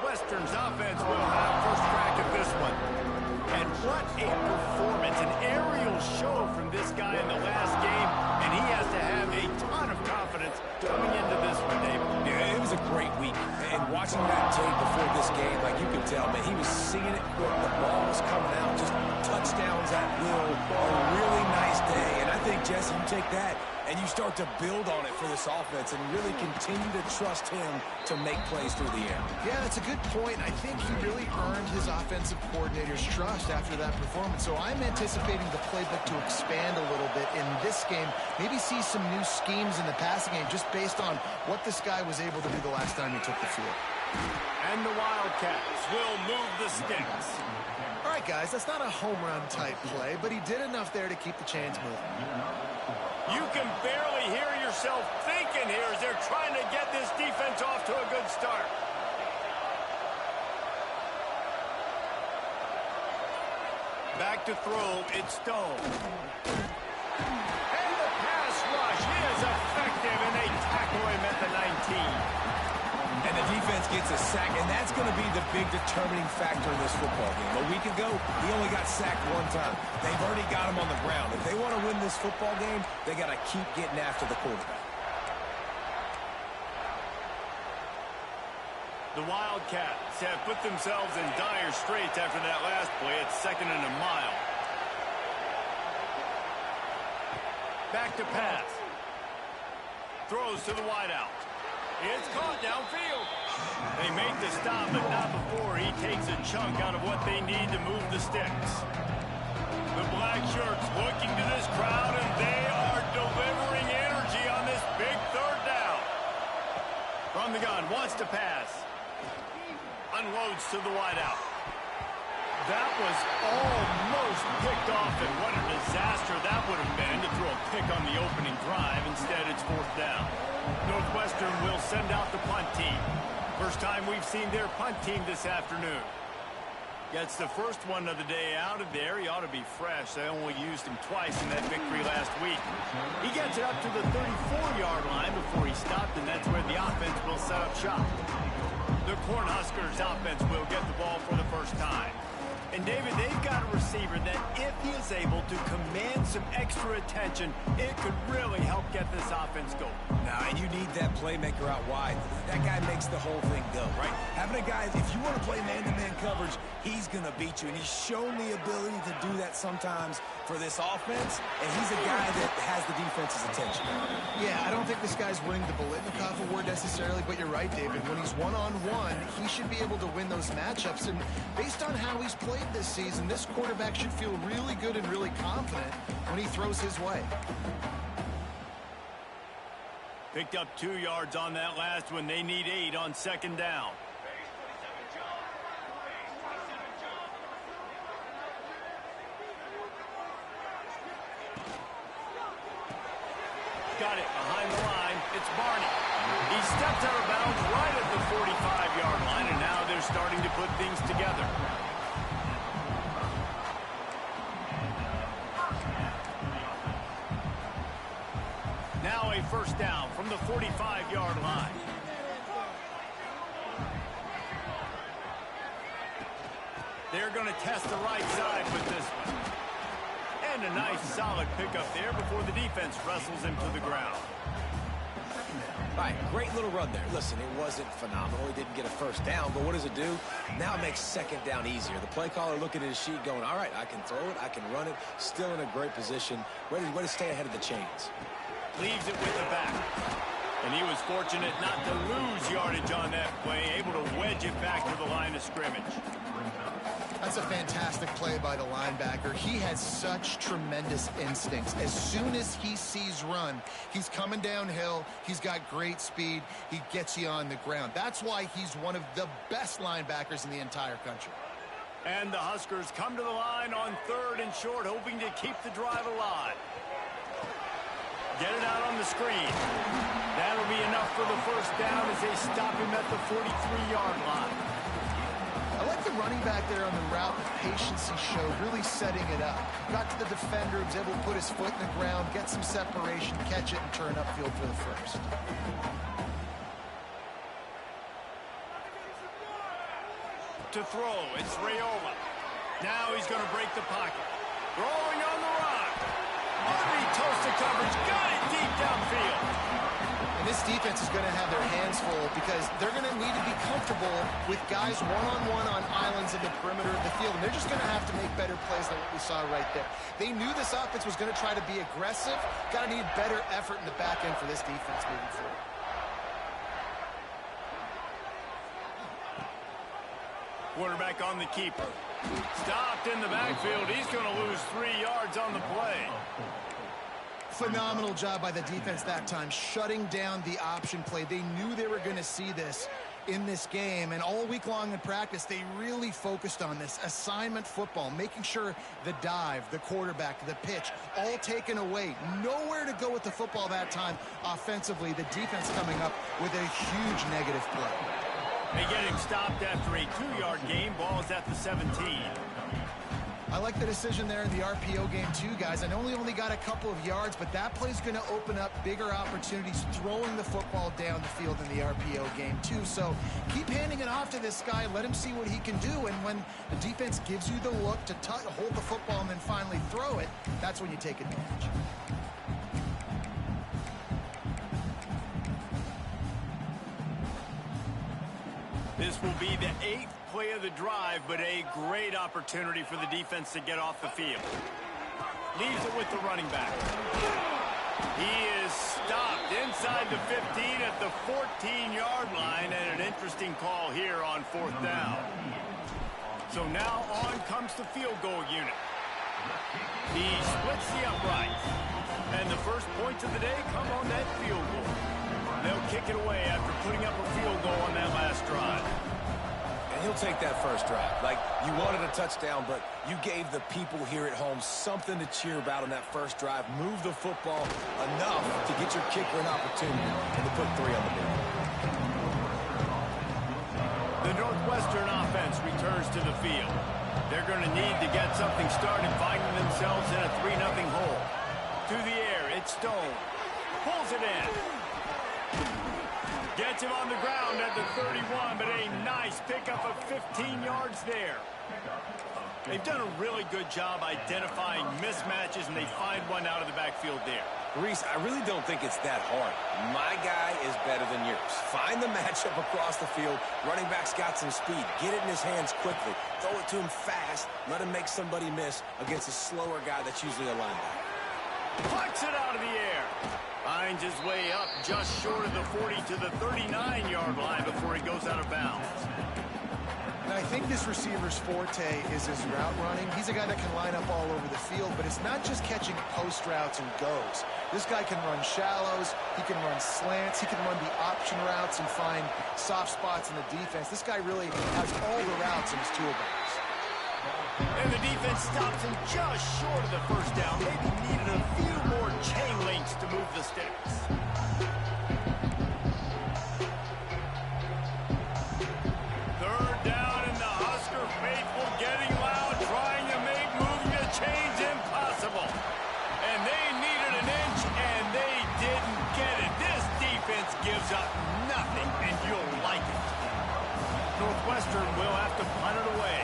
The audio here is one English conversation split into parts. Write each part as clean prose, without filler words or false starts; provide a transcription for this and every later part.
Northwestern's offense will have first crack at this one. And what a performance, an aerial show from this guy in the last game, and he has to have a ton of confidence coming into this one, David. Yeah, it was a great week. And watching that tape before this game, like you could tell, man, he was seeing it quick. The ball was coming out, just touchdowns at will. A really nice day. And I think, Jesse, you take that and you start to build on it for this offense and really continue to trust him to make plays through the air. Yeah, that's a good point. I think he really earned his offensive coordinator's trust after that performance. So I'm anticipating the playbook to expand a little bit in this game. Maybe see some new schemes in the passing game just based on what this guy was able to do the last time he took the field. And the Wildcats will move the sticks. All right, guys, that's not a home run type play, but he did enough there to keep the chains moving. You can barely hear yourself thinking here as they're trying to get this defense off to a good start. Back to throw, it's Stone. And the pass rush is effective, and they tackle him at the 19. And the defense gets a sack, and that's going to be the big determining factor in this football game. A week ago, he only got sacked one time. They've already got him on the ground. If they want to win this football game, they got to keep getting after the quarterback. The Wildcats have put themselves in dire straits after that last play. It's 2nd and a mile. Back to pass. Throws to the wideout. It's caught downfield. They make the stop, but not before he takes a chunk out of what they need to move the sticks. The black shirts looking to this crowd, and they are delivering energy on this big 3rd down. From the gun, wants to pass. Unloads to the wideout. That was almost picked off, and what a disaster that would have been to throw a pick on the opening drive. Instead, it's 4th down. Northwestern will send out the punt team. First time we've seen their punt team this afternoon. Gets the first one of the day out of there. He ought to be fresh. They only used him twice in that victory last week. He gets it up to the 34-yard line before he stopped, and that's where the offense will set up shop. The Cornhuskers offense will get the ball for the first time. And, David, they've got a receiver that if he is able to command some extra attention, it could really help get this offense going. Now, and you need that playmaker out wide. That guy makes the whole thing go, right? Having a guy, if you want to play man-to-man coverage, he's going to beat you. And he's shown the ability to do that sometimes for this offense. And he's a guy that has the defense's attention. Yeah, I don't think this guy's winning the Bolitnikov award necessarily, but you're right, David. When he's one-on-one, he should be able to win those matchups. And based on how he's played this season, this quarterback should feel really good and really confident when he throws his way. Picked up 2 yards on that last one. They need 8 on 2nd down. Got it behind the line. It's Barney. He stepped out of bounds right at the 45-yard line, and now they're starting to put things together. Now a first down from the 45-yard line. They're going to test the right side with this one. And a nice solid pickup there before the defense wrestles him to the ground. All right, great little run there. Listen, it wasn't phenomenal. He didn't get a first down, but what does it do? Now it makes 2nd down easier. The play caller looking at his sheet going, all right, I can throw it, I can run it, still in a great position, ready to stay ahead of the chains. Leaves it with the back. And he was fortunate not to lose yardage on that play, able to wedge it back to the line of scrimmage. That's a fantastic play by the linebacker. He has such tremendous instincts. As soon as he sees run, he's coming downhill. He's got great speed. He gets you on the ground. That's why he's one of the best linebackers in the entire country. And the Huskers come to the line on 3rd and short, hoping to keep the drive alive. Get it out on the screen. That'll be enough for the first down as they stop him at the 43-yard line. I like the running back there on the route, the patience he showed, really setting it up. Got to the defender, was able to put his foot in the ground, get some separation, catch it, and turn upfield for the first. to throw. It's Raiola. Now he's going to break the pocket. Throwing on the rock. Underneath toasted coverage. Got it deep downfield. And this defense is going to have their hands full because they're going to need to be comfortable with guys one-on-one on islands in the perimeter of the field. And they're just going to have to make better plays than what we saw right there. They knew this offense was going to try to be aggressive. Got to need better effort in the back end for this defense moving forward. Quarterback on the keeper. Stopped in the backfield. He's going to lose 3 yards on the play. Phenomenal job by the defense that time, shutting down the option play. They knew they were going to see this in this game, and all week long in practice, they really focused on this assignment football, making sure the dive, the quarterback, the pitch, all taken away. Nowhere to go with the football that time offensively. The defense coming up with a huge negative play. They get him stopped after a 2-yard gain. Ball's at the 17. I like the decision there in the RPO game too, guys. I know he only got a couple of yards, but that play's going to open up bigger opportunities throwing the football down the field in the RPO game too. So keep handing it off to this guy. Let him see what he can do. And when the defense gives you the look to hold the football and then finally throw it, that's when you take advantage. This will be the 8th play of the drive, but a great opportunity for the defense to get off the field. Leaves it with the running back. He is stopped inside the 15 at the 14-yard line, and an interesting call here on 4th down. So now on comes the field goal unit. He splits the uprights, and the first points of the day come on that field goal. They'll kick it away after putting up a field goal on that last drive. And he'll take that first drive. Like, you wanted a touchdown, but you gave the people here at home something to cheer about on that first drive. Move the football enough to get your kicker an opportunity and to put 3 on the board. The Northwestern offense returns to the field. They're going to need to get something started, finding themselves in a 3-0 hole. To the air, it's Stone. Pulls it in. Gets him on the ground at the 31, but a nice pickup of 15 yards there. They've done a really good job identifying mismatches, and they find one out of the backfield there. Reese, I really don't think it's that hard. My guy is better than yours. Find the matchup across the field. Running back's got some speed. Get it in his hands quickly. Throw it to him fast. Let him make somebody miss against a slower guy that's usually a linebacker. Plucks it out of the air. Finds his way up just short of the 40 to the 39-yard line before he goes out of bounds. And I think this receiver's forte is his route running. He's a guy that can line up all over the field, but it's not just catching post routes and goes. This guy can run shallows, he can run slants, he can run the option routes and find soft spots in the defense. This guy really has all the routes in his toolbox. And the defense stops him just short of the first down. Maybe needed a few more chain links to move the sticks. Third down, and the Husker faithful getting loud, trying to make moving the chains impossible. And they needed an inch, and they didn't get it. This defense gives up nothing, and you'll like it. Northwestern will have to punt it away.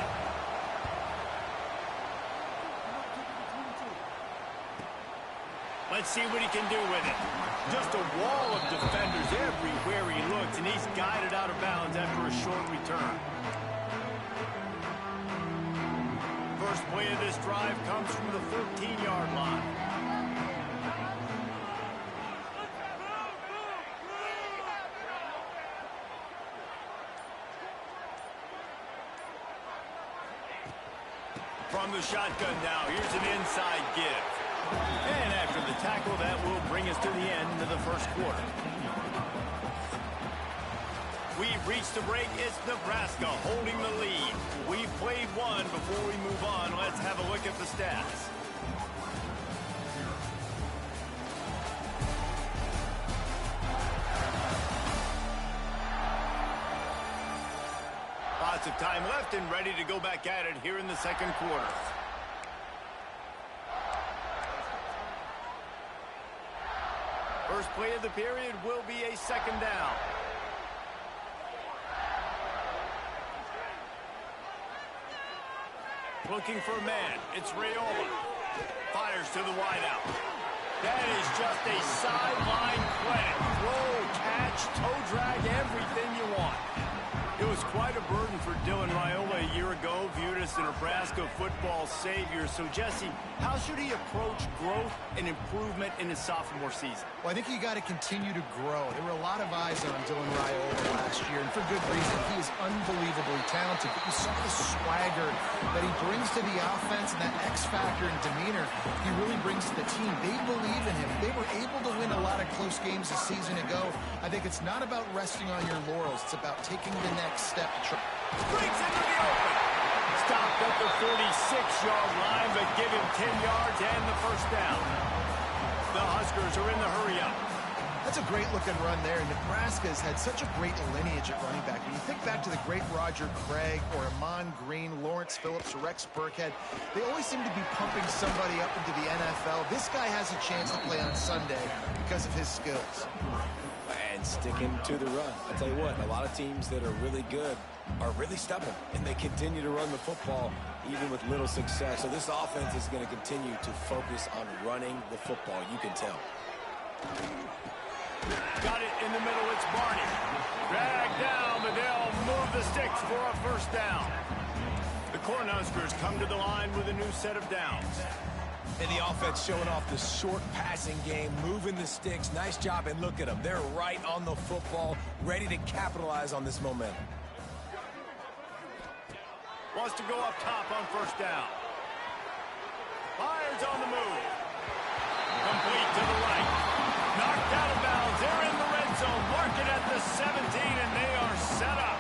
Let's see what he can do with it. Just a wall of defenders everywhere he looks, and he's guided out of bounds after a short return. First play of this drive comes from the 14-yard line. From the shotgun now, here's an inside give. And after the tackle, that will bring us to the end of the first quarter. We've reached the break. It's Nebraska holding the lead. We've played one. Before we move on, let's have a look at the stats. Lots of time left and ready to go back at it here in the second quarter. First play of the period will be a second down. Looking for a man. It's Raiola. Fires to the wideout. That is just a sideline credit. Throw, catch, toe drag, everything you want. It was quite a burden for Dylan Raiola a year ago, viewed as the Nebraska football savior. So, Jesse, how should he approach growth and improvement in his sophomore season? Well, I think you got to continue to grow. There were a lot of eyes on Dylan Raiola last year, and for good reason. He is unbelievably talented. But you saw the swagger that he brings to the offense and that X factor and demeanor he really brings to the team. They believe in him. They were able to win a lot of close games a season ago. I think it's not about resting on your laurels. It's about taking the next step. Breaks into the open. Stopped at the 46-yard line, but give him 10 yards and the first down. The Huskers are in the hurry-up. That's a great-looking run there. Nebraska's had such a great lineage at running back. When you think back to the great Roger Craig or Amon Green, Lawrence Phillips, or Rex Burkhead, they always seem to be pumping somebody up into the NFL. This guy has a chance to play on Sunday because of his skills. And sticking to the run. I tell you what, a lot of teams that are really good are really stubborn, and they continue to run the football even with little success. So this offense is going to continue to focus on running the football. You can tell. Got it in the middle. It's Barney. Dragged down, but they'll move the sticks for a first down. The Cornhuskers come to the line with a new set of downs. And the offense showing off the short passing game, moving the sticks. Nice job, and look at them. They're right on the football, ready to capitalize on this momentum. Wants to go up top on first down. Fires on the move. Complete to the right. Knocked out of bounds. They're in the red zone. Mark it at the 17, and they are set up.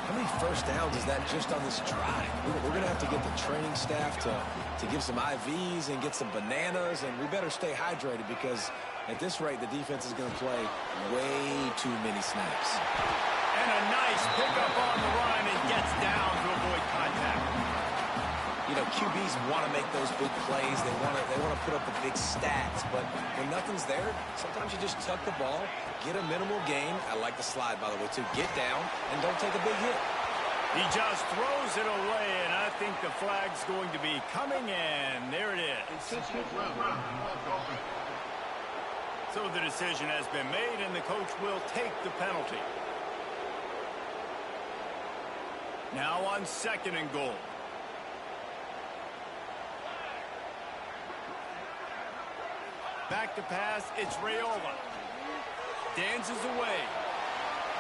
How many first downs is that just on this drive? We're going to have to get the training staff to give some IVs and get some bananas, and we better stay hydrated because at this rate, the defense is going to play way too many snaps. And a nice pickup on the run and gets down to avoid contact. You know, QBs want to make those big plays. They want to put up the big stats, but when nothing's there, sometimes you just tuck the ball, get a minimal gain. I like the slide, by the way, too. Get down and don't take a big hit. He just throws it away, and I think the flag's going to be coming in. There it is. So the decision has been made, and the coach will take the penalty. Now on 2nd and goal. Back to pass, it's Raiola. Dances away.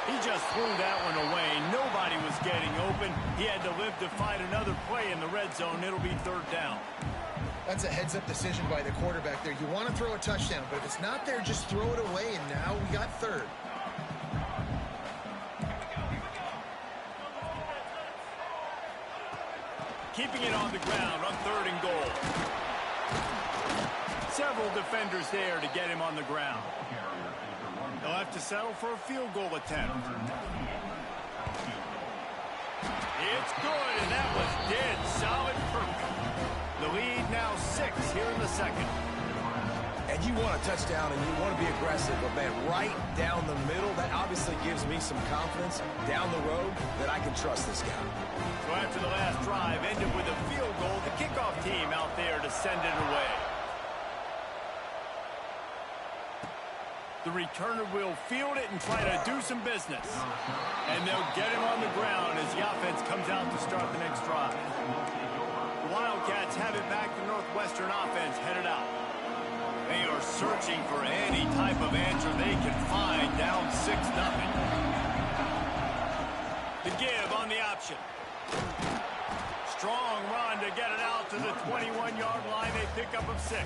He just threw that one away. Nobody was getting open. He had to live to fight another play in the red zone. It'll be 3rd down. That's a heads-up decision by the quarterback there. You want to throw a touchdown, but if it's not there, just throw it away, and now we got 3rd. Keeping it on the ground on 3rd and goal. Several defenders there to get him on the ground. They'll have to settle for a field goal attempt. It's good, and that was dead solid perfect. The lead now 6 here in the 2nd. And you want a touchdown, and you want to be aggressive, but, man, right down the middle, that obviously gives me some confidence down the road that I can trust this guy. So after the last drive ended with a field goal, the kickoff team out there to send it away. The returner will field it and try to do some business. And they'll get him on the ground as the offense comes out to start the next drive. The Wildcats have it back. The Northwestern offense headed out. They are searching for any type of answer they can find, down 6-0. The give on the option. Strong run to get it out to the 21-yard line. A pickup of 6.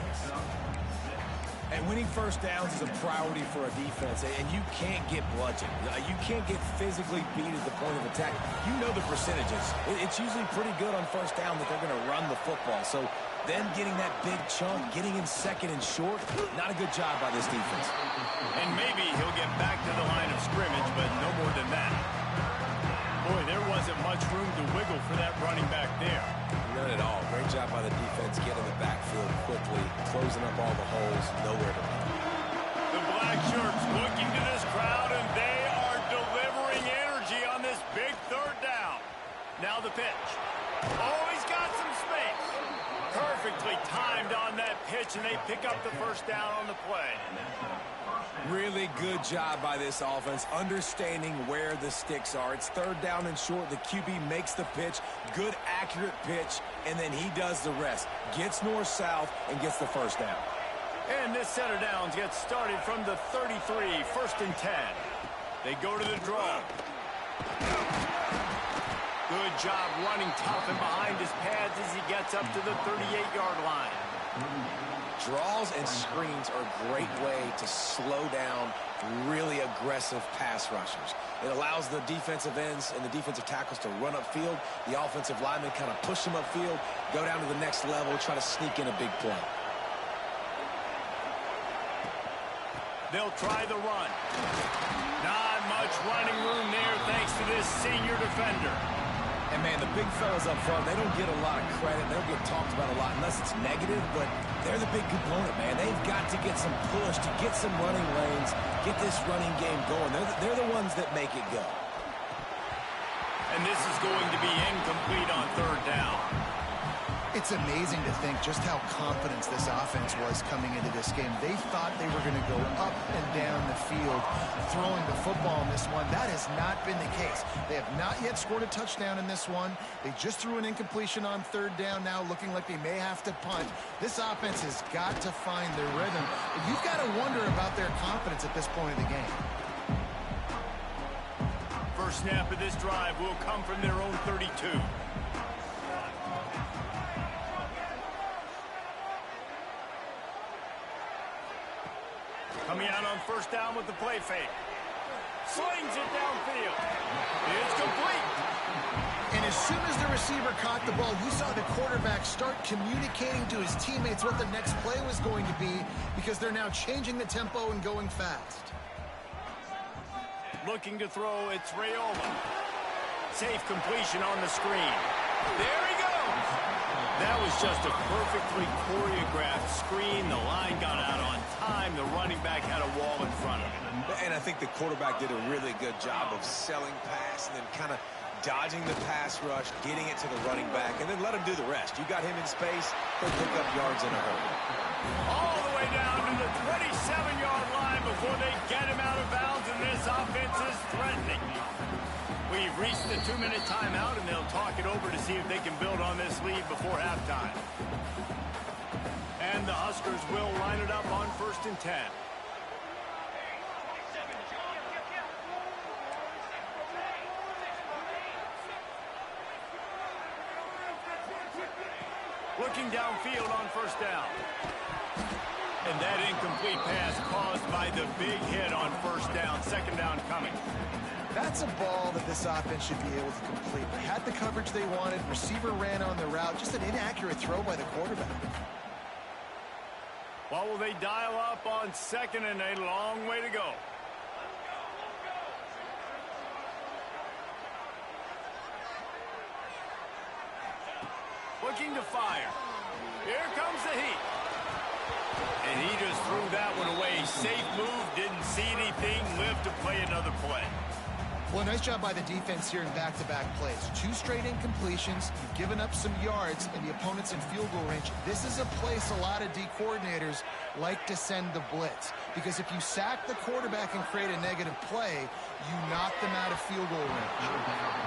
And winning first downs is a priority for a defense, and you can't get bludgeoned. You can't get physically beat at the point of attack. You know the percentages. It's usually pretty good on first down that they're going to run the football. So then getting that big chunk, getting in 2nd and short, not a good job by this defense. And maybe he'll get back to the line of scrimmage, but no more than that. Boy, there wasn't much room to wiggle for that running back there. None at all. Great job by the defense getting the backfield quickly, closing up all the holes, nowhere to run. The black shirts looking to this crowd, and they are delivering energy on this big 3rd down. Now the pitch. Oh, he's got some space. Perfectly timed on that pitch, and they pick up the first down on the play. Really good job by this offense, understanding where the sticks are. It's third down and short. The QB makes the pitch, good, accurate pitch, and then he does the rest. Gets north-south and gets the first down. And this set of downs gets started from the 33, 1st and 10. They go to the draw. Good job running tough and behind his pads as he gets up to the 38-yard line. Draws and screens are a great way to slow down really aggressive pass rushers. It allows the defensive ends and the defensive tackles to run upfield. The offensive linemen kind of push them upfield, go down to the next level, try to sneak in a big play. They'll try the run. Not much running room there thanks to this senior defender. And, man, the big fellas up front, they don't get a lot of credit. They don't get talked about a lot unless it's negative, but they're the big component, man. They've got to get some push, to get some running lanes, get this running game going. They're the ones that make it go. And this is going to be incomplete on third down. It's amazing to think just how confident this offense was coming into this game. They thought they were going to go up and down the field throwing the football in this one. That has not been the case. They have not yet scored a touchdown in this one. They just threw an incompletion on third down now, looking like they may have to punt. This offense has got to find their rhythm. But you've got to wonder about their confidence at this point of the game. First snap of this drive will come from their own 32. Coming out on first down with the play fake. Slings it downfield. It's complete. And as soon as the receiver caught the ball, you saw the quarterback start communicating to his teammates what the next play was going to be because they're now changing the tempo and going fast. Looking to throw, it's Rayola. Safe completion on the screen. There he goes. That was just a perfectly choreographed screen. The line got out on time. The running back had a wall in front of him. And I think the quarterback did a really good job of selling pass and then kind of dodging the pass rush, getting it to the running back, and then let him do the rest. You got him in space, he'll pick up yards in a hurry. All the way down to the 27-yard line before they get him out of bounds, and this offense is threatening. We've reached the 2-minute timeout, and they'll talk it over to see if they can build on this lead before halftime. And the Huskers will line it up on 1st and 10. Looking downfield on first down. And that incomplete pass caused by the big hit on first down. Second down coming. That's a ball that this offense should be able to complete. They had the coverage they wanted. Receiver ran on the route. Just an inaccurate throw by the quarterback. Well, will they dial up on second and a long way to go? Looking to fire. Here comes the heat. And he just threw that one away. Safe move, didn't see anything, lived to play another play. Well, nice job by the defense here in back-to-back plays. 2 straight incompletions. You've given up some yards, and the opponent's in field goal range. This is a place a lot of D coordinators like to send the blitz. Because if you sack the quarterback and create a negative play, you knock them out of field goal range.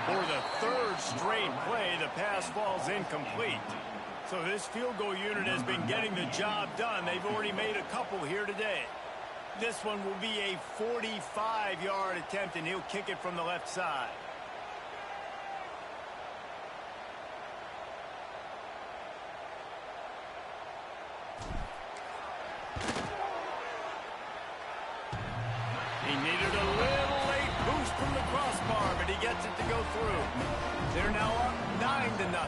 For the 3rd straight play, the pass falls incomplete. So this field goal unit has been getting the job done. They've already made a couple here today. This one will be a 45-yard attempt, and he'll kick it from the left side. He needed a little late boost from the crossbar, but he gets it to go through. They're now up 9-0.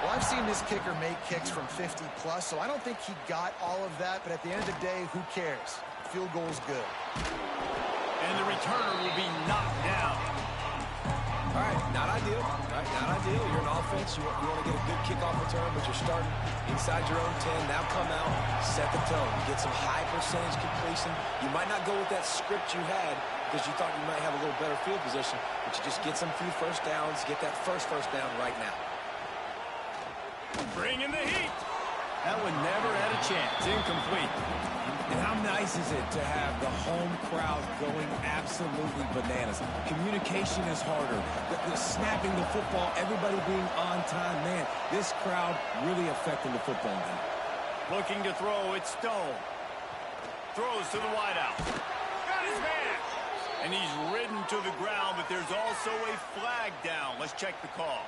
Well, I've seen this kicker make kicks from 50-plus, so I don't think he got all of that. But at the end of the day, who cares? Field goal's good. And the returner will be knocked down. All right, not ideal. Right, not ideal. You're an offense. You want to get a good kickoff return, but you're starting inside your own 10. Now come out, set the tone. Get some high percentage completion. You might not go with that script you had because you thought you might have a little better field position, but you just get some few first downs, get that first down right now. Bring in the heat. That one never had a chance. Incomplete. And how nice is it to have the home crowd going absolutely bananas? Communication is harder. The snapping the football, everybody being on time. Man, this crowd really affecting the football game. Looking to throw, it's Stone. Throws to the wideout. Got his man. And he's ridden to the ground, but there's also a flag down. Let's check the call.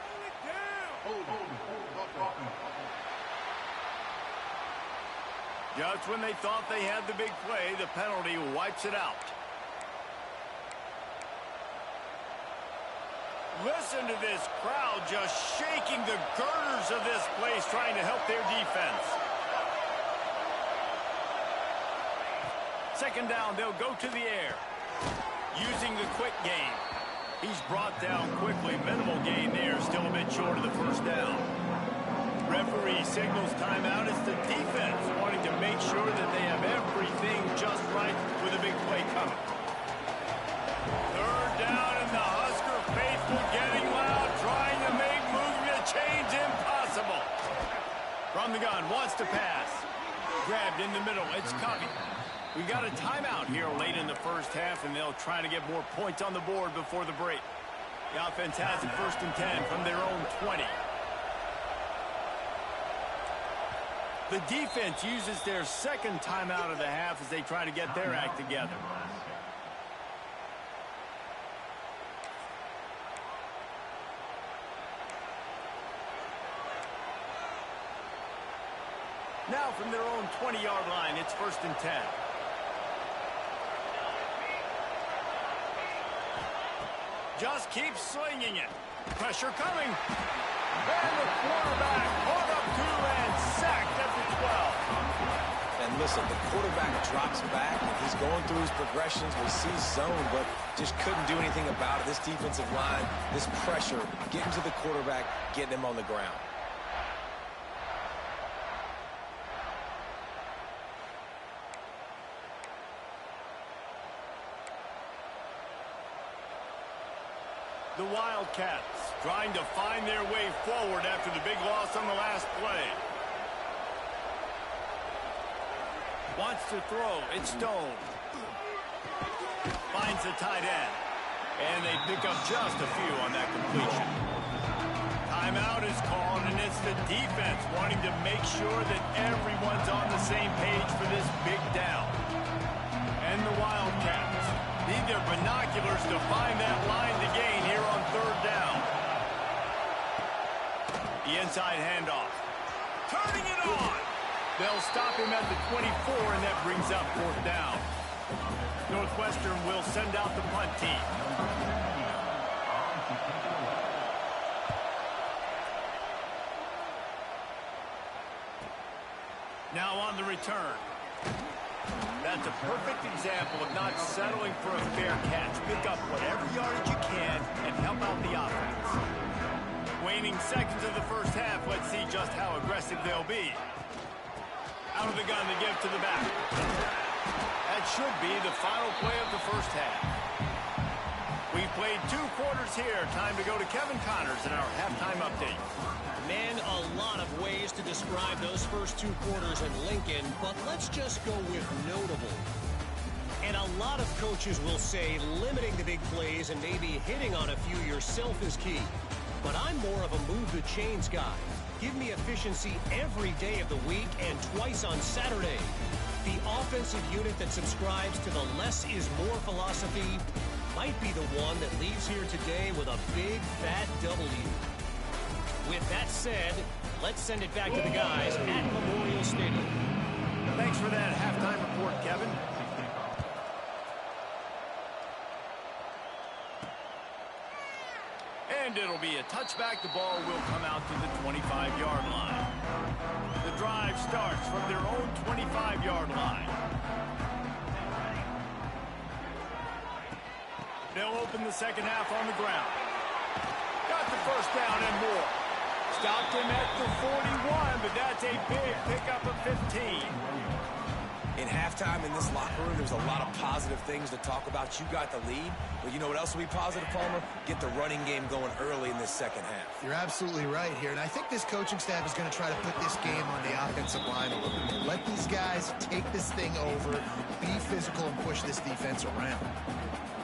Just when they thought they had the big play, the penalty wipes it out. Listen to this crowd just shaking the girders of this place, trying to help their defense. Second down, they'll go to the air. Using the quick game. He's brought down quickly. Minimal gain there, still a bit short of the first down. Referee signals timeout. It's the defense wanting to make sure that they have everything just right with a big play coming. Third down, and the Husker faithful getting loud, trying to make movement to change impossible. From the gun, wants to pass. Grabbed in the middle. It's Covey. We got a timeout here late in the first half, and they'll try to get more points on the board before the break. The offense has it 1st and 10 from their own 20. The defense uses their second timeout of the half as they try to get their act together. Now from their own 20-yard line, it's 1st and 10. Just keep slinging it. Pressure coming. And the quarterback caught up to and sacked at the 12. And listen, the quarterback drops back, and he's going through his progressions. We see zone, but just couldn't do anything about it. This defensive line, this pressure, getting to the quarterback, getting him on the ground. The Wildcats trying to find their way forward after the big loss on the last play. Wants to throw. It's Stone. Finds the tight end. And they pick up just a few on that completion. Timeout is called, and it's the defense wanting to make sure that everyone's on the same page for this big down. And the Wildcats need their binoculars to find that line to gain here on 3rd down. The inside handoff. Turning it on. They'll stop him at the 24, and that brings up 4th down. Northwestern will send out the punt team. Now on the return. That's a perfect example of not settling for a fair catch. Pick up whatever yardage you can and help out the offense. Waning seconds of the first half, let's see just how aggressive they'll be. Out of the gun to give to the back. That should be the final play of the first half. We've played 2 quarters here. Time to go to Kevin Connors in our halftime update. Man, a lot of ways to describe those first 2 quarters in Lincoln, but let's just go with notable. And a lot of coaches will say limiting the big plays and maybe hitting on a few yourself is key. But I'm more of a move the chains guy. Give me efficiency every day of the week and twice on Saturday. The offensive unit that subscribes to the less is more philosophy might be the one that leaves here today with a big fat W. With that said, let's send it back to the guys at Memorial Stadium. Thanks for that halftime report, Kevin. And it'll be a touchback. The ball will come out to the 25-yard line. The drive starts from their own 25-yard line. They'll open the second half on the ground. Got the first down and more. Stopped him at the 41, but that's a big pickup of 15. In halftime in this locker room, there's a lot of positive things to talk about. You got the lead, but you know what else will be positive, Palmer? Get the running game going early in this second half. You're absolutely right here, and I think this coaching staff is going to try to put this game on the offensive line a little bit. Let these guys take this thing over, be physical, and push this defense around.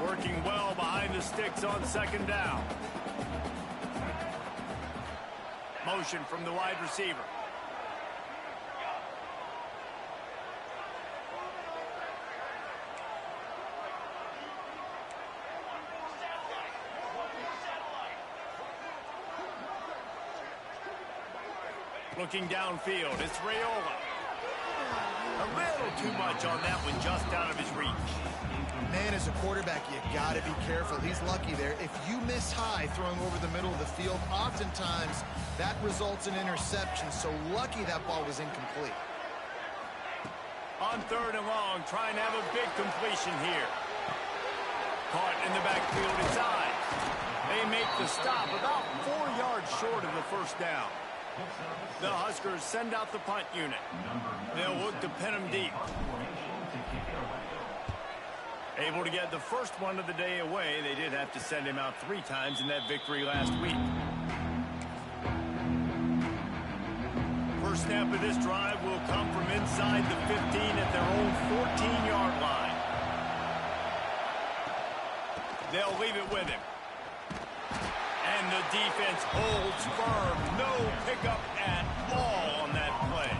Working well behind the sticks on second down. Motion from the wide receiver. Looking downfield, it's Raiola. A little too much on that one, just out of his reach. Man, as a quarterback, you got to be careful. He's lucky there. If you miss high throwing over the middle of the field, oftentimes that results in interception. So lucky that ball was incomplete. On third and long, trying to have a big completion here. Caught in the backfield inside. They make the stop about 4 yards short of the first down. The Huskers send out the punt unit. They'll look to pin them deep. Able to get the first one of the day away. They did have to send him out 3 times in that victory last week. First snap of this drive will come from inside the 15 at their own 14-yard line. They'll leave it with him. And the defense holds firm. No pickup at all on that play.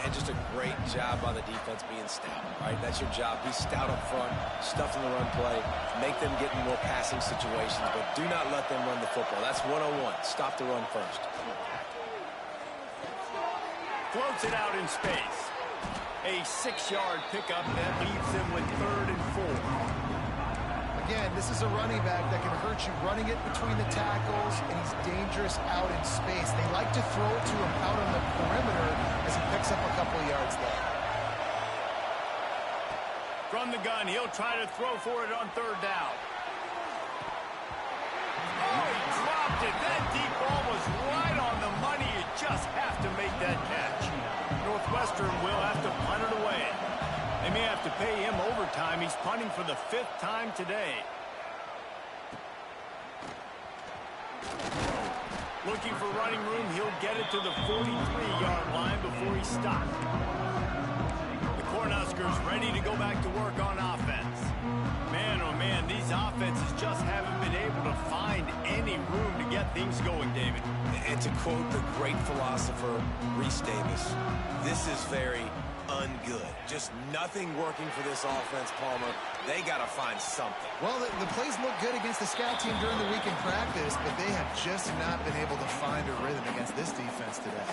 And just a great job by the defense being stout, right? That's your job. Be stout up front, stuff in the run play, make them get in more passing situations, but do not let them run the football. That's 101. Stop the run first. Floats it out in space. A 6-yard pickup that leaves them with 3rd and 4. Again, this is a running back that can hurt you running it between the tackles, and he's dangerous out in space. They like to throw it to him out on the perimeter as he picks up a couple of yards there. From the gun, he'll try to throw for it on 3rd down. Oh, he dropped it. That deep ball was right on the money. You just have to make that catch. Northwestern will have to punt it away. They may have to pay him overtime. He's punting for the 5th time today. Looking for running room. He'll get it to the 43-yard line before he stopped. The Cornhuskers ready to go back to work on offense. Man, oh man, these offenses just haven't been able to find any room to get things going, David. And to quote the great philosopher, Reese Davis, this is very ungood. Just nothing working for this offense, Palmer. They got to find something. Well, the plays look good against the scout team during the week in practice, but they have just not been able to find a rhythm against this defense today.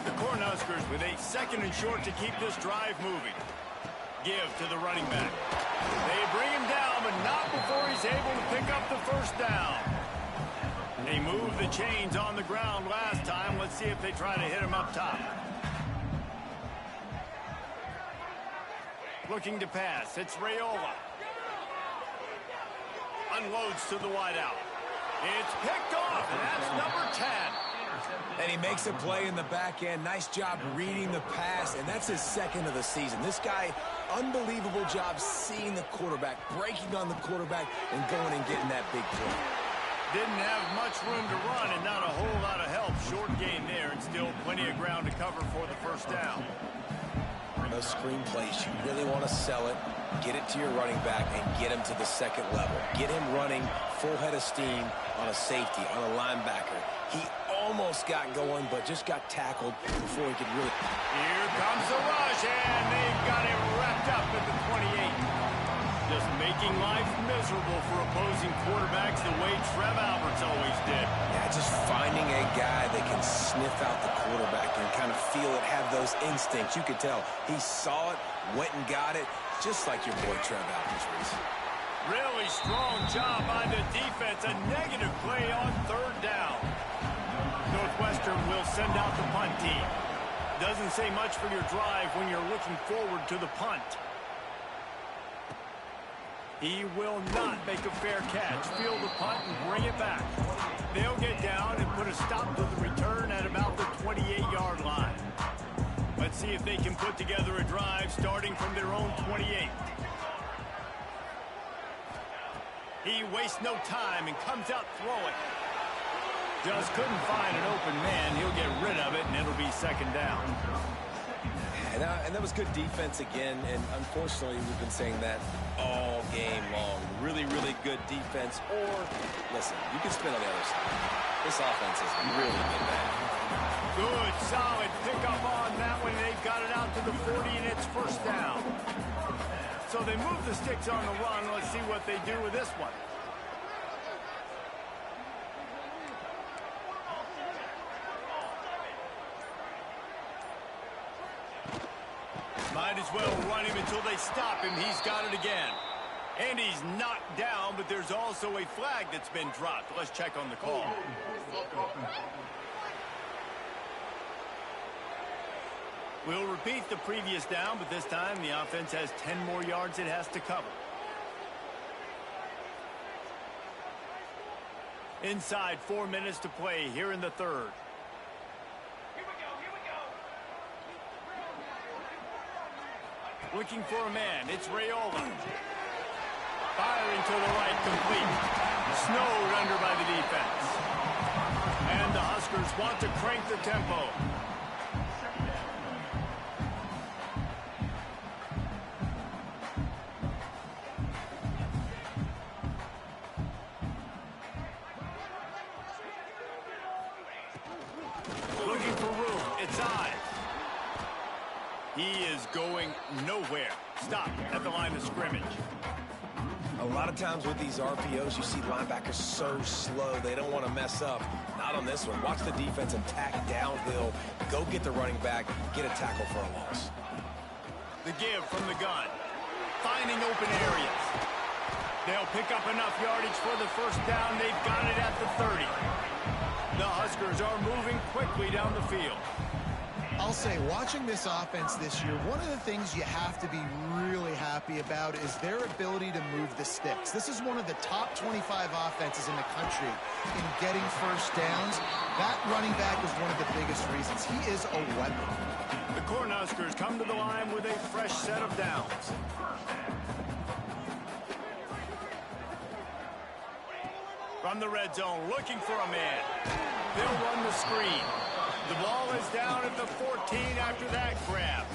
The Cornhuskers with a 2nd and short to keep this drive moving. Give to the running back. They bring him down, but not before he's able to pick up the 1st down. They moved the chains on the ground last time. Let's see if they try to hit him up top. Looking to pass. It's Raiola. Unloads to the wideout. It's picked off, and that's number 10. And he makes a play in the back end. Nice job reading the pass, and that's his 2nd of the season. This guy, unbelievable job seeing the quarterback, breaking on the quarterback, and going and getting that big play. Didn't have much room to run and not a whole lot of help. Short gain there, and still plenty of ground to cover for the 1st down. Those screen plays, you really want to sell it, get it to your running back, and get him to the 2nd level. Get him running full head of steam on a safety, on a linebacker. He almost got going, but just got tackled before he could really... Here comes the rush, and they've got him wrapped up at the 28. Just making life miserable for opposing quarterbacks the way Trev Alberts always did. Yeah, just finding a guy that can sniff out the quarterback and kind of feel it, have those instincts. You could tell he saw it, went and got it, just like your boy Trev Alberts, Reese. Really strong job by the defense. A negative play on 3rd down. Northwestern will send out the punt team. Doesn't say much for your drive when you're looking forward to the punt. He will not make a fair catch. Field the punt and bring it back. They'll get down and put a stop to the return at about the 28-yard line. Let's See if they can put together a drive starting from their own 28. He wastes no time and comes out throwing. Just couldn't find an open man. He'll get rid of it, and it'll be second down. And that was good defense again, and unfortunately, we've been saying that all game long. Really, really good defense. Or, listen, you can spin on the other side. This offense is really good, man. Good, solid pickup on that one. They've got it out to the 40, and it's first down. So they move the sticks on the run. Let's see what they do with this one. Might as well run him until they stop him. He's got it again. And he's knocked down, but there's also a flag that's been dropped. Let's check on the call. We'll repeat the previous down, but this time the offense has 10 more yards it has to cover. Inside 4 minutes to play here in the third. Looking for a man. It's Raiola. Firing to the right, complete. Snowed under by the defense. And the Huskers want to crank the tempo. Looking for room. It's Ncaa. He is going nowhere. Stop at the line of scrimmage. A lot of times with these RPOs, you see linebackers so slow, they don't want to mess up. Not on this one. Watch the defense attack downhill, go get the running back, get a tackle for a loss. The give from the gun. Finding open areas. They'll pick up enough yardage for the first down. They've got it at the 30. The Huskers are moving quickly down the field. I'll say, watching this offense this year, one of the things you have to be really happy about is their ability to move the sticks. This is one of the top 25 offenses in the country in getting first downs. That running back is one of the biggest reasons. He is a weapon. The Cornhuskers come to the line with a fresh set of downs. From the red zone, looking for a man. They'll run the screen. The ball is down at the 14 after that grab.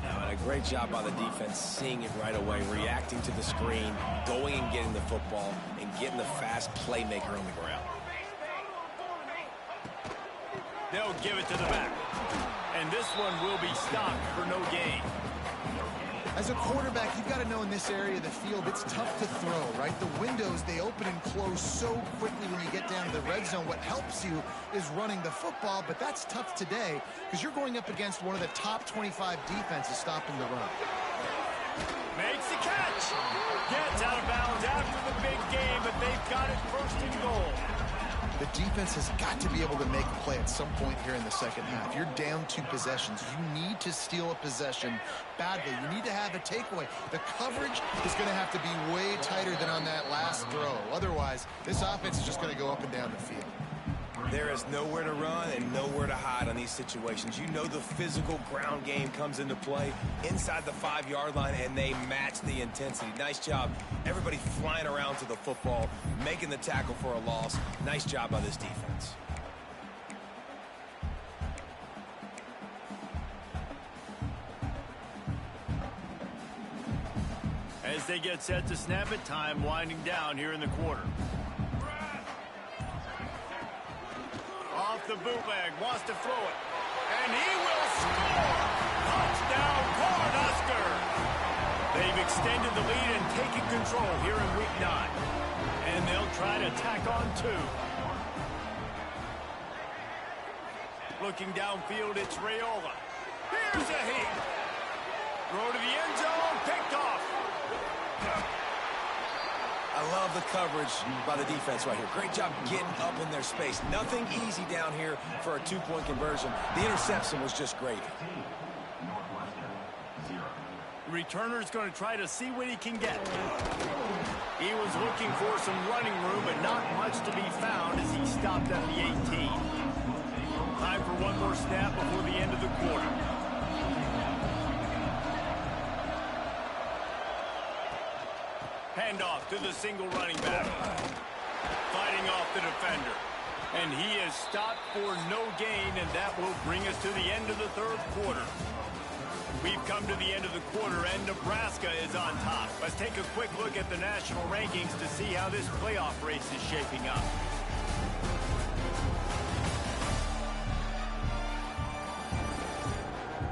And a great job by the defense, seeing it right away, reacting to the screen, going and getting the football, and getting the fast playmaker on the ground. They'll give it to the back. And this one will be stopped for no gain. As a quarterback, you've got to know in this area of the field, it's tough to throw, right? The windows, they open and close so quickly when you get down to the red zone. What helps you is running the football, but that's tough today because you're going up against one of the top 25 defenses stopping the run. Makes the catch. Gets out of bounds after the big game, but they've got it first and goal. The defense has got to be able to make a play at some point here in the second half. You're down 2 possessions. You need to steal a possession badly. You need to have a takeaway. The coverage is going to have to be way tighter than on that last throw. Otherwise, this offense is just going to go up and down the field. There is nowhere to run and nowhere to hide on these situations. You know the physical ground game comes into play inside the 5-yard line, and they match the intensity. Nice job. Everybody flying around to the football, making the tackle for a loss. Nice job by this defense. As they get set to snap it, time winding down here in the quarter. Off the bootleg, wants to throw it. And he will score! Touchdown, Cornhuskers! They've extended the lead and taken control here in Week 9. And they'll try to tack on 2. Looking downfield, it's Raiola. Here's a hit. Throw to the end zone, picked off. I love the coverage by the defense right here. Great job getting up in their space. Nothing easy down here for a 2-point conversion. The interception was just great. The returner's going to try to see what he can get. He was looking for some running room, but not much to be found as he stopped at the 18. Time for one more snap before the end of the quarter. Handoff to the single running back. Fighting off the defender. And he is stopped for no gain, and that will bring us to the end of the third quarter. We've come to the end of the quarter, and Nebraska is on top. Let's take a quick look at the national rankings to see how this playoff race is shaping up.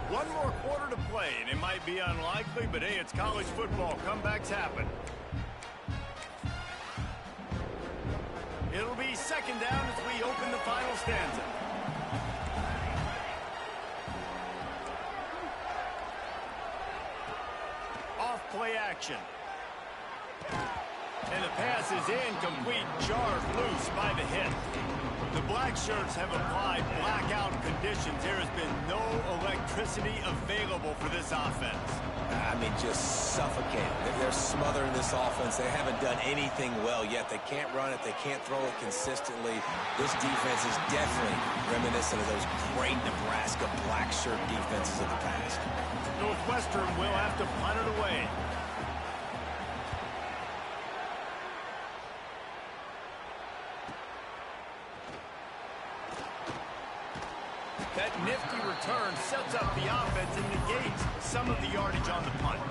One more quarter to play, and it might be unlikely, but hey, it's college football. Comebacks happen. It'll be second down as we open the final stanza. Off-play action. And the pass is incomplete, jarred loose by the hit. The black shirts have applied blackout conditions. There has been no electricity available for this offense. I mean, just suffocated. They're smothering this offense. They haven't done anything well yet. They can't run it. They can't throw it consistently. This defense is definitely reminiscent of those great Nebraska black shirt defenses of the past. Northwestern will have to punt it away. That nifty return sets up the offense and negates some of the yardage on the punt.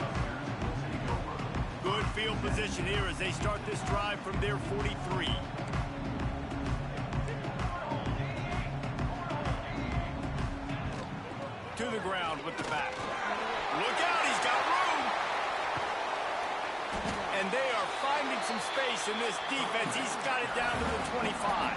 Good field position here as they start this drive from their 43. To the ground with the back. Look out, he's got room! And they are finding some space in this defense. He's got it down to the 25.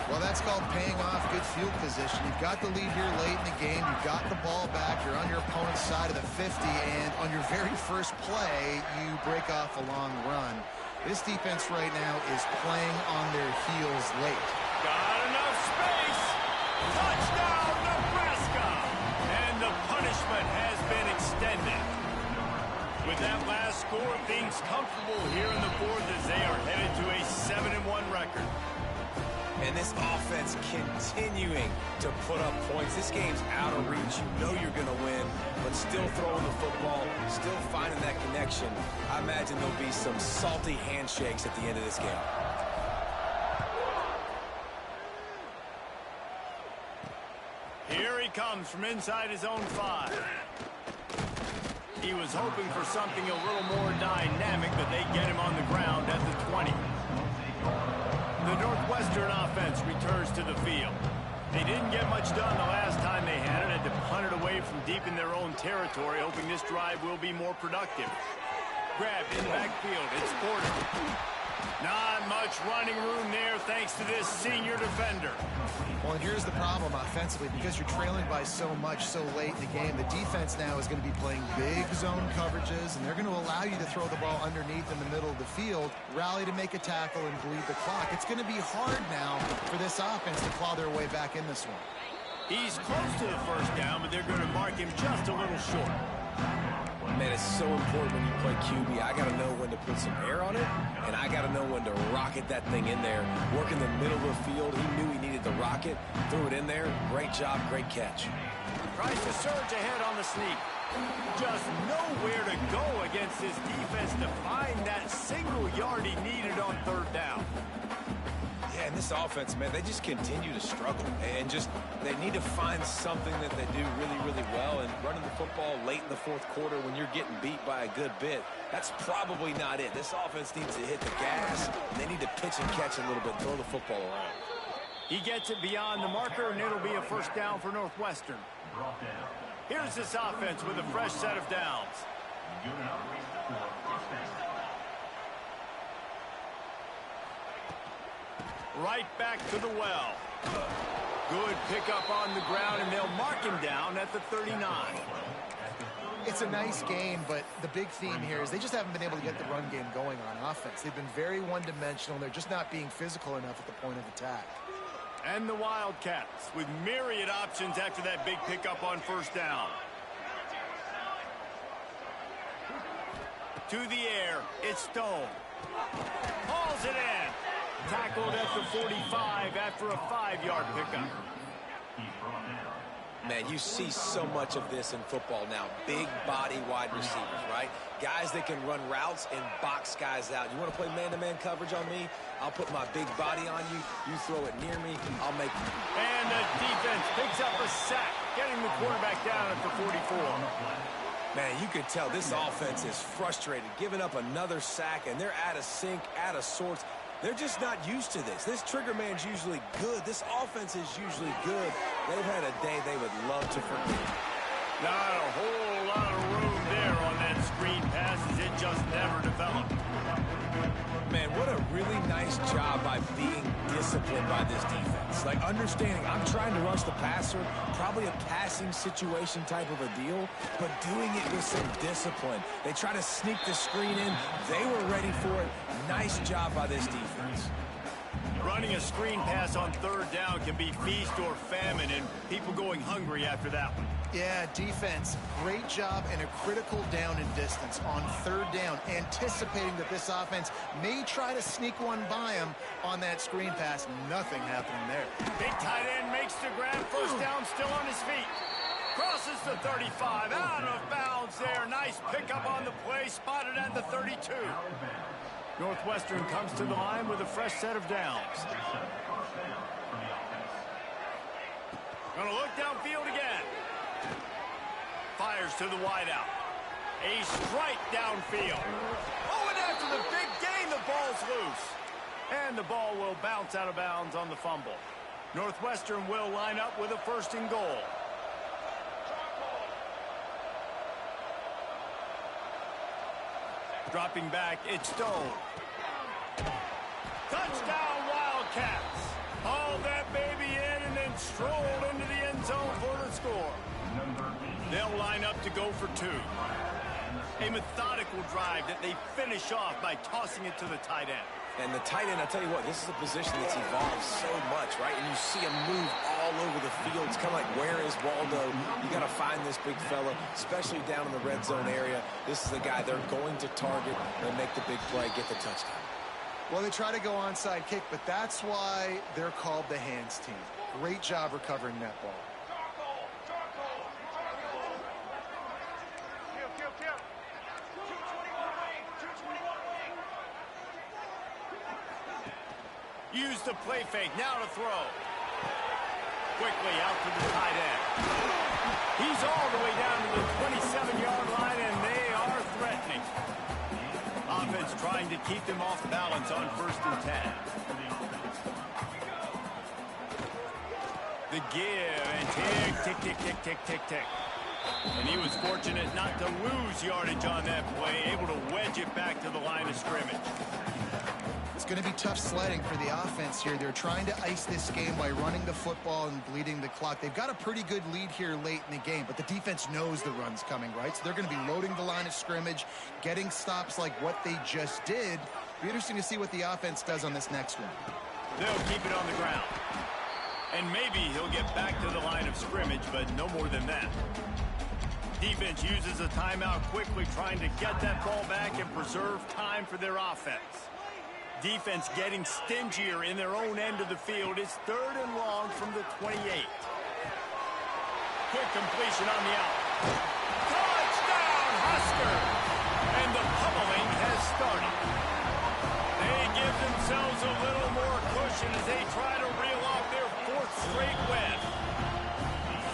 Well, that's called paying off good field position. You've got the lead here late in the game. You've got the ball back. You're on your opponent's side of the 50, and on your very first play, you break off a long run. This defense right now is playing on their heels late. Got enough space. Touchdown, Nebraska! And the punishment has been extended. With that last score, things comfortable here in the fourth as they are headed to a 7-1 record. And this offense continuing to put up points. This game's out of reach. You know you're going to win, but still throwing the football, still finding that connection. I imagine there'll be some salty handshakes at the end of this game. Here he comes from inside his own 5. He was hoping for something a little more dynamic, but they get him on the ground at the 20. The Northwestern offense returns to the field. They didn't get much done the last time they had it, had to punt it away from deep in their own territory, hoping this drive will be more productive. Grabbed in the backfield, it's Porter. Not much running room there thanks to this senior defender. Well, and here's the problem offensively. Because you're trailing by so much so late in the game, the defense now is going to be playing big zone coverages, and they're going to allow you to throw the ball underneath in the middle of the field, rally to make a tackle, and bleed the clock. It's going to be hard now for this offense to claw their way back in this one. He's close to the first down, but they're going to mark him just a little short. Man, it's so important when you play QB. I got to know when to put some air on it, and I got to know when to rocket that thing in there. Work in the middle of the field. He knew he needed the rocket. Threw it in there. Great job, great catch. Tries to surge ahead on the sneak. Just nowhere to go against this defense to find that single yard he needed on third down. Yeah, and this offense, man, they just continue to struggle. And just, they need to find something that they do really, really well. And running the football late in the fourth quarter when you're getting beat by a good bit, that's probably not it. This offense needs to hit the gas. And they need to pitch and catch a little bit, throw the football around. He gets it beyond the marker, and it'll be a first down for Northwestern. Here's this offense with a fresh set of downs. Right back to the well. Good pickup on the ground, and they'll mark him down at the 39. It's a nice game, but the big theme here is they just haven't been able to get the run game going on offense. They've been very one-dimensional. They're just not being physical enough at the point of attack. And the Wildcats with myriad options after that big pickup on first down. To the air, it's Stone. Hauls it in. Tackled at the 45 after a 5-yard pickup. Man, you see so much of this in football now. Big body wide receivers, right? Guys that can run routes and box guys out. You want to play man-to-man coverage on me? I'll put my big body on you. You throw it near me, I'll make it. And the defense picks up a sack, getting the quarterback down at the 44. Man, you could tell this offense is frustrated, giving up another sack, and they're out of sync, out of sorts. They're just not used to this. This trigger man's usually good. This offense is usually good. They've had a day they would love to forget. Not a whole lot of room there on that screen pass as it just never developed. Man, what a really nice job by being disciplined by this defense. Like, understanding I'm trying to rush the passer, probably a passing situation type of a deal, but doing it with some discipline. They try to sneak the screen in. They were ready for it. Nice job by this defense. Running a screen pass on third down can be feast or famine, and people going hungry after that one. Yeah, defense, great job in a critical down and distance on third down, anticipating that this offense may try to sneak one by him on that screen pass. Nothing happening there. Big tight end makes the grab, first down, still on his feet. Crosses the 35, out of bounds there. Nice pickup on the play, spotted at the 32. Northwestern comes to the line with a fresh set of downs. Gonna look downfield again. Fires to the wideout. A strike downfield. Oh, and after the big gain, the ball's loose. And the ball will bounce out of bounds on the fumble. Northwestern will line up with a first and goal. Dropping back, it's Stone. Touchdown, Wildcats. Hauled that baby in and then strolled into the end zone for the score. They'll line up to go for two. A methodical drive that they finish off by tossing it to the tight end. And the tight end, I tell you what, this is a position that's evolved so much, right? And you see him move all over the field. It's kind of like, where is Waldo? You got to find this big fella, especially down in the red zone area. This is the guy they're going to target and make the big play, get the touchdown. Well, they try to go onside kick, but that's why they're called the hands team. Great job recovering that ball. Use the play fake, now to throw. Quickly out to the tight end. He's all the way down to the 27-yard line, and they are threatening. Offense trying to keep them off balance on 1st and 10. The give, and tick, tick, tick, tick, tick, tick, tick. And he was fortunate not to lose yardage on that play, able to wedge it back to the line of scrimmage. It's going to be tough sledding for the offense here. They're trying to ice this game by running the football and bleeding the clock. They've got a pretty good lead here late in the game, but the defense knows the run's coming, right? So they're going to be loading the line of scrimmage, getting stops like what they just did. Be interesting to see what the offense does on this next one. They'll keep it on the ground. And maybe he'll get back to the line of scrimmage, but no more than that. Defense uses a timeout quickly, trying to get that ball back and preserve time for their offense. Defense getting stingier in their own end of the field. It's 3rd and long from the 28. Quick completion on the out. Touchdown, Husker! And the pummeling has started. They give themselves a little more cushion as they try to reel off their 4th straight win.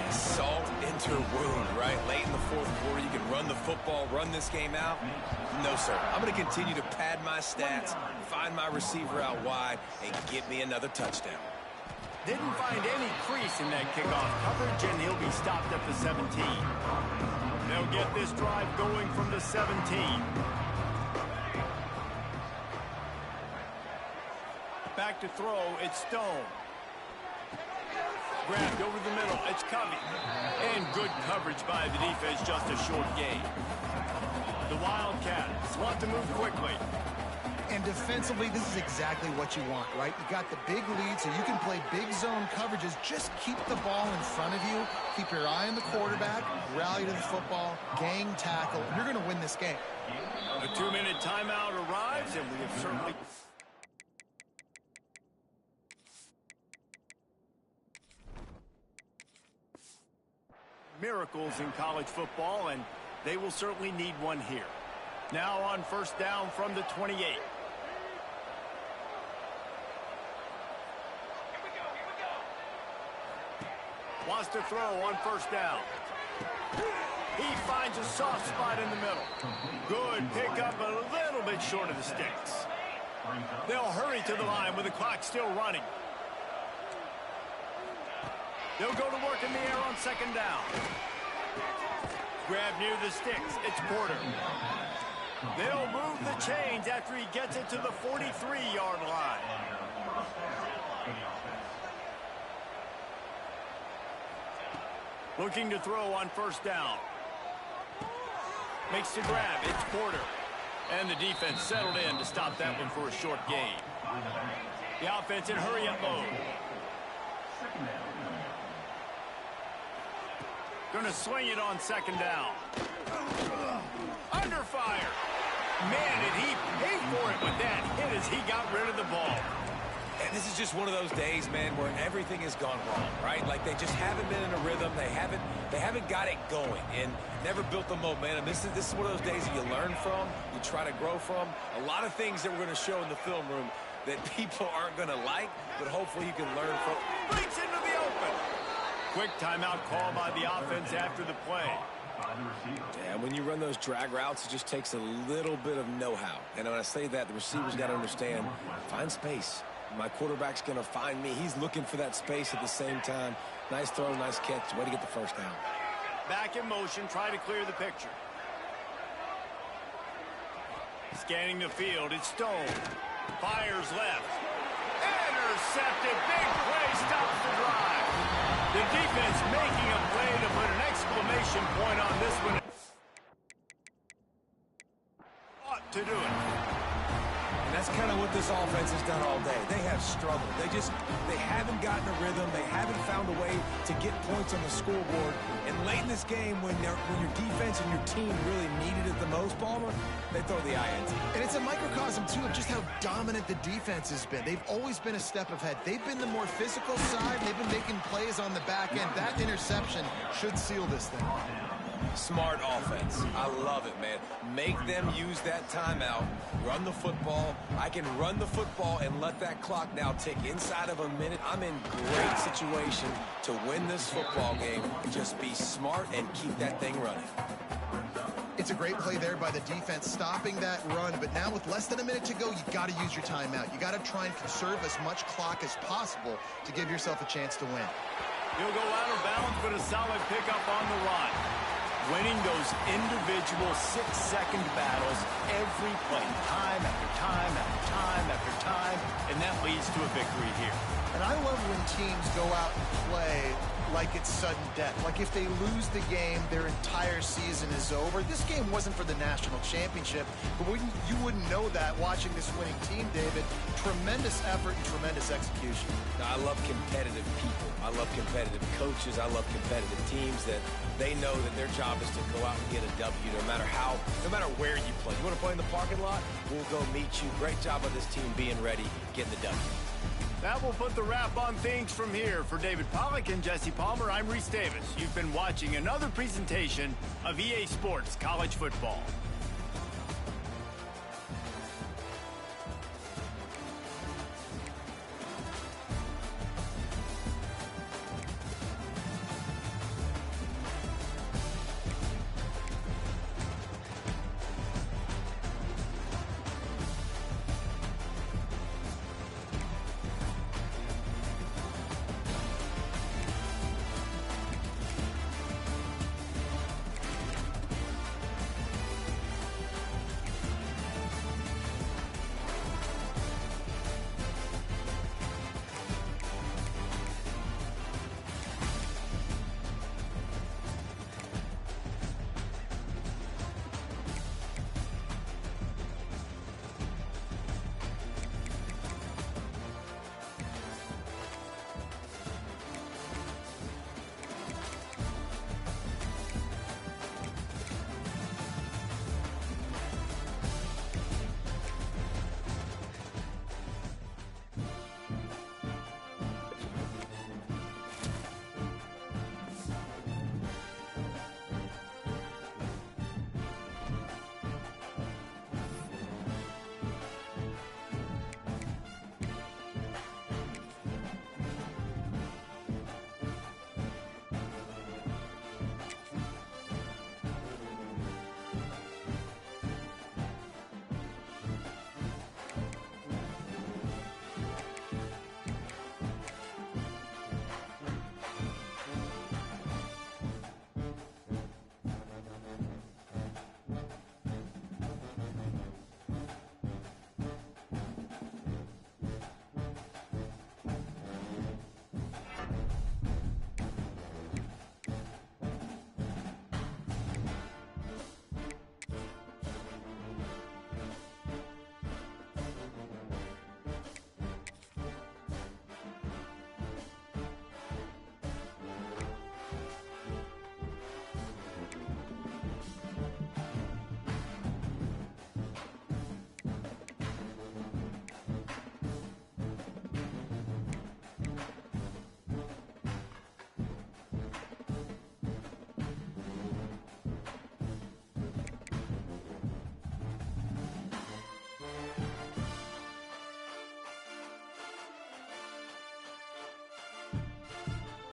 Salt into a wound, right? Late in the 4th quarter, you can run the football, run this game out. No, sir. I'm going to continue to pad my stats, find my receiver out wide, and get me another touchdown. Didn't find any crease in that kickoff coverage, and he'll be stopped at the 17. They'll get this drive going from the 17. Back to throw, it's Stone. Grabbed over the middle, it's Covey. And good coverage by the defense, just a short gain. The Wildcats want to move quickly. And defensively, this is exactly what you want, right? You got the big lead, so you can play big zone coverages. Just keep the ball in front of you. Keep your eye on the quarterback. Rally to the football. Gang tackle. And you're going to win this game. A 2-minute timeout arrives, and we have certainly... miracles in college football, and they will certainly need one here. Now on first down from the 28. Wants to throw on first down. He finds a soft spot in the middle. Good pickup, a little bit short of the sticks. They'll hurry to the line with the clock still running. They'll go to work in the air on second down. Grab near the sticks. It's Porter. They'll move the chains after he gets it to the 43-yard line. Looking to throw on first down. Makes the grab. It's Porter. And the defense settled in to stop that one for a short gain. The offense in hurry-up mode. Going to swing it on second down. Under fire. Man, did he pay for it with that hit as he got rid of the ball. And this is just one of those days, man, where everything has gone wrong, right? Like they just haven't been in a rhythm. They haven't got it going and never built the momentum. This is one of those days that you learn from, you try to grow from. A lot of things that we're going to show in the film room that people aren't going to like, but hopefully you can learn from. Breaks into the open. Quick timeout call by the offense after the play. Yeah, when you run those drag routes, it just takes a little bit of know-how. And when I say that, the receivers got to understand, find space. My quarterback's going to find me. He's looking for that space at the same time. Nice throw, nice catch. Way to get the first down. Back in motion, try to clear the picture. Scanning the field, it's Stone. Fires left. Intercepted. Big play stops the drive. The defense making a play to put an exclamation point on this one. Ought to do it. And that's kind of what this offense has done all day. They have struggled. They haven't gotten a rhythm. They haven't found a way to get points on the scoreboard. And late in this game, when your defense and your team really needed it the most, Palmer, they throw the INT. And it's a microcosm, too, of just how dominant the defense has been. They've always been a step ahead. They've been the more physical side. They've been making plays on the back end. That interception should seal this thing. Smart offense. I love it, man. Make them use that timeout. Run the football. I can run the football and let that clock now tick inside of a minute. I'm in great situation to win this football game. Just be smart and keep that thing running. It's a great play there by the defense, stopping that run. But now with less than a minute to go, you got to use your timeout. You got to try and conserve as much clock as possible to give yourself a chance to win. He'll go out of bounds, but a solid pickup on the run. Winning those individual 6-second battles every play, time after time after time after time, and that leads to a victory here. And I love when teams go out and play like it's sudden death. Like if they lose the game, their entire season is over. This game wasn't for the national championship, but you wouldn't know that watching this winning team, David. Tremendous effort and tremendous execution. Now, I love competitive people. I love competitive coaches. I love competitive teams that they know that their job is to go out and get a W no matter where you play. You want to play in the parking lot? We'll go meet you. Great job of this team being ready, getting the W. That will put the wrap on things from here. For David Pollack and Jesse Palmer, I'm Reese Davis. You've been watching another presentation of EA Sports College Football.